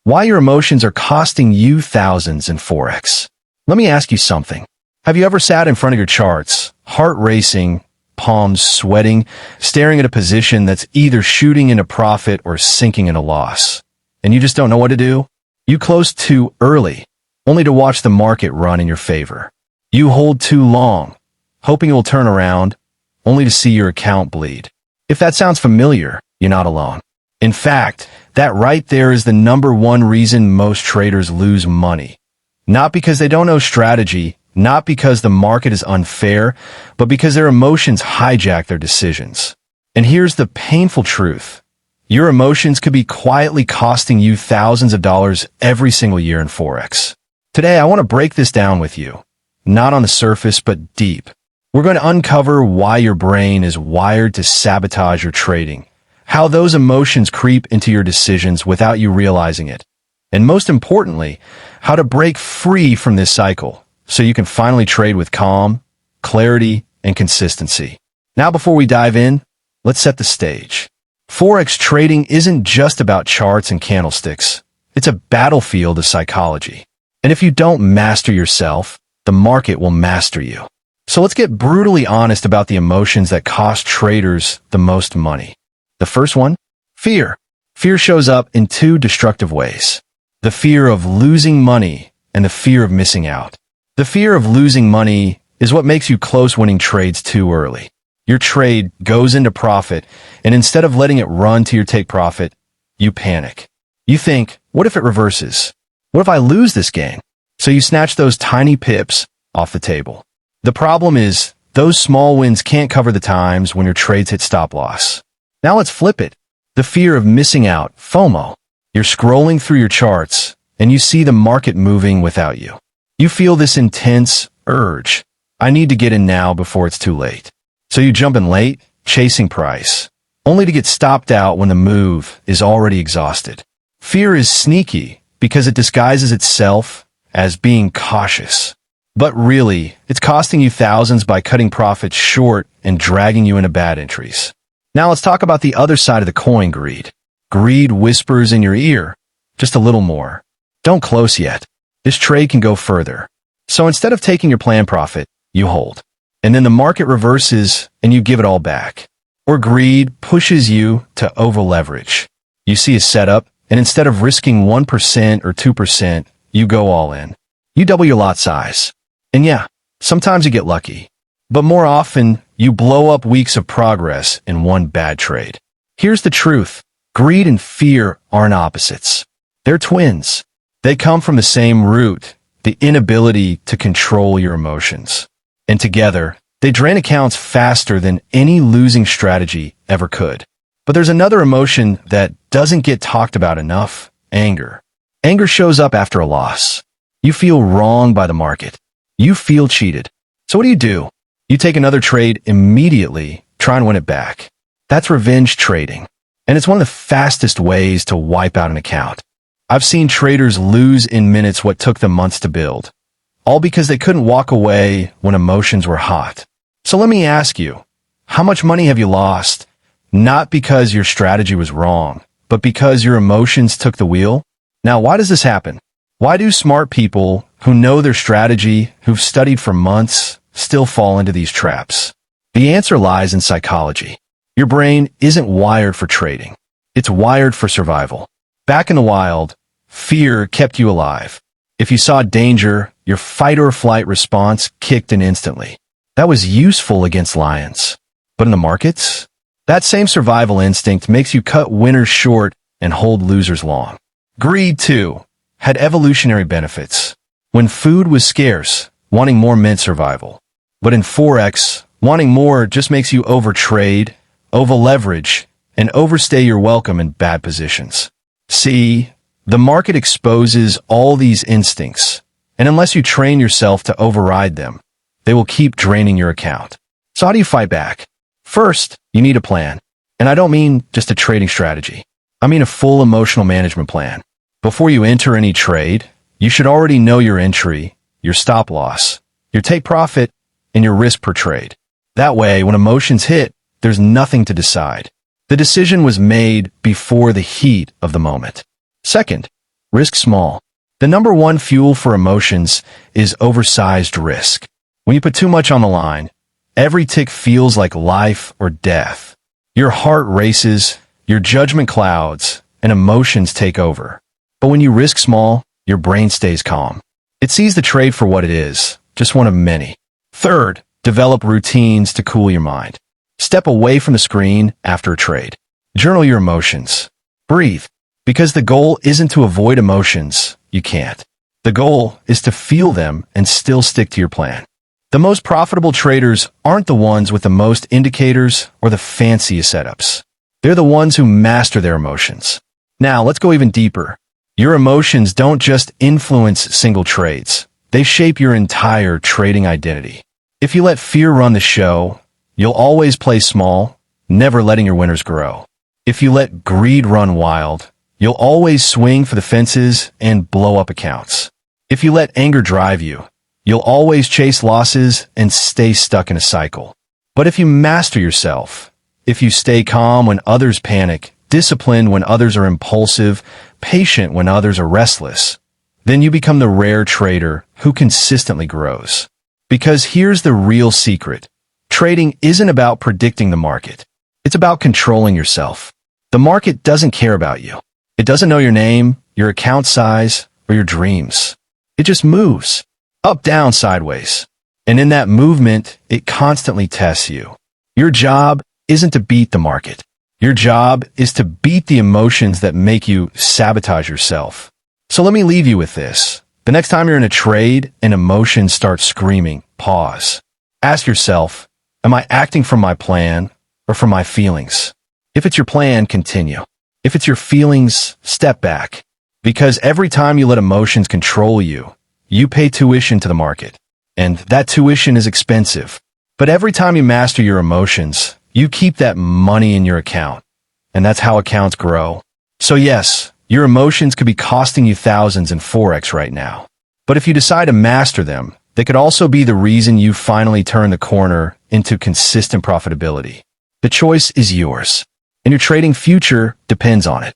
Why your emotions are costing you thousands in Forex. Let me ask you something. Have you ever sat in front of your charts, heart racing, palms sweating, staring at a position that's either shooting into profit or sinking into loss, and you just don't know what to do? You close too early, only to watch the market run in your favor. You hold too long, hoping it will turn around, only to see your account bleed. If that sounds familiar, you're not alone. In fact, that right there is the number one reason most traders lose money. Not because they don't know strategy, not because the market is unfair, but because their emotions hijack their decisions. And here's the painful truth. Your emotions could be quietly costing you thousands of dollars every single year in Forex. Today, I want to break this down with you. Not on the surface, but deep. We're going to uncover why your brain is wired to sabotage your trading, how those emotions creep into your decisions without you realizing it, and most importantly, how to break free from this cycle so you can finally trade with calm, clarity, and consistency. Now, before we dive in, let's set the stage. Forex trading isn't just about charts and candlesticks. It's a battlefield of psychology. And if you don't master yourself, the market will master you. So let's get brutally honest about the emotions that cost traders the most money. The first one, fear. Fear shows up in two destructive ways. The fear of losing money and the fear of missing out. The fear of losing money is what makes you close winning trades too early. Your trade goes into profit, and instead of letting it run to your take profit, you panic. You think, what if it reverses? What if I lose this gain? So you snatch those tiny pips off the table. The problem is, those small wins can't cover the times when your trades hit stop loss. Now let's flip it. The fear of missing out, FOMO. You're scrolling through your charts, and you see the market moving without you. You feel this intense urge. I need to get in now before it's too late. So you jump in late, chasing price, only to get stopped out when the move is already exhausted. Fear is sneaky because it disguises itself as being cautious. But really, it's costing you thousands by cutting profits short and dragging you into bad entries. Now let's talk about the other side of the coin, greed. Greed whispers in your ear, just a little more. Don't close yet. This trade can go further. So instead of taking your planned profit, you hold. And then the market reverses and you give it all back. Or greed pushes you to over-leverage. You see a setup, and instead of risking 1% or 2%, you go all in. You double your lot size. And yeah, sometimes you get lucky. But more often, you blow up weeks of progress in one bad trade. Here's the truth. Greed and fear aren't opposites. They're twins. They come from the same root, the inability to control your emotions. And together, they drain accounts faster than any losing strategy ever could. But there's another emotion that doesn't get talked about enough, anger. Anger shows up after a loss. You feel wronged by the market. You feel cheated. So what do? You take another trade immediately, try and win it back. That's revenge trading. And it's one of the fastest ways to wipe out an account. I've seen traders lose in minutes what took them months to build, all because they couldn't walk away when emotions were hot. So let me ask you, how much money have you lost? Not because your strategy was wrong, but because your emotions took the wheel? Now, why does this happen? Why do smart people who know their strategy, who've studied for months, still fall into these traps? The answer lies in psychology. Your brain isn't wired for trading. It's wired for survival. Back in the wild, fear kept you alive. If you saw danger, your fight or flight response kicked in instantly. That was useful against lions. But in the markets, that same survival instinct makes you cut winners short and hold losers long. Greed, too, had evolutionary benefits. When food was scarce, wanting more meant survival. But in Forex, wanting more just makes you overtrade, over-leverage, and overstay your welcome in bad positions. See, the market exposes all these instincts, and unless you train yourself to override them, they will keep draining your account. So how do you fight back? First, you need a plan. And I don't mean just a trading strategy. I mean a full emotional management plan. Before you enter any trade, you should already know your entry, your stop loss, your take profit, and your risk per trade. That way, when emotions hit, there's nothing to decide. The decision was made before the heat of the moment. Second, Risk small. The number one fuel for emotions is oversized risk. When you put too much on the line, every tick feels like life or death. Your heart races, your judgment clouds, and emotions take over. But when you risk small, your brain stays calm. It sees the trade for what it is, just one of many. Third, develop routines to cool your mind. Step away from the screen after a trade. Journal your emotions. Breathe. Because the goal isn't to avoid emotions, you can't. The goal is to feel them and still stick to your plan. The most profitable traders aren't the ones with the most indicators or the fanciest setups. They're the ones who master their emotions. Now, let's go even deeper. Your emotions don't just influence single trades. They shape your entire trading identity. If you let fear run the show, you'll always play small, never letting your winners grow. If you let greed run wild, you'll always swing for the fences and blow up accounts. If you let anger drive you, you'll always chase losses and stay stuck in a cycle. But if you master yourself, if you stay calm when others panic, disciplined when others are impulsive, patient when others are restless, then you become the rare trader who consistently grows. Because here's the real secret. Trading isn't about predicting the market. It's about controlling yourself. The market doesn't care about you. It doesn't know your name, your account size, or your dreams. It just moves. Up, down, sideways. And in that movement, it constantly tests you. Your job isn't to beat the market. Your job is to beat the emotions that make you sabotage yourself. So let me leave you with this. The next time you're in a trade and emotions start screaming, pause. Ask yourself, am I acting from my plan or from my feelings? If it's your plan, continue. If it's your feelings, step back. Because every time you let emotions control you, you pay tuition to the market. And that tuition is expensive. But every time you master your emotions, you keep that money in your account. And that's how accounts grow. So yes, your emotions could be costing you thousands in Forex right now. But if you decide to master them, they could also be the reason you finally turn the corner into consistent profitability. The choice is yours. And your trading future depends on it.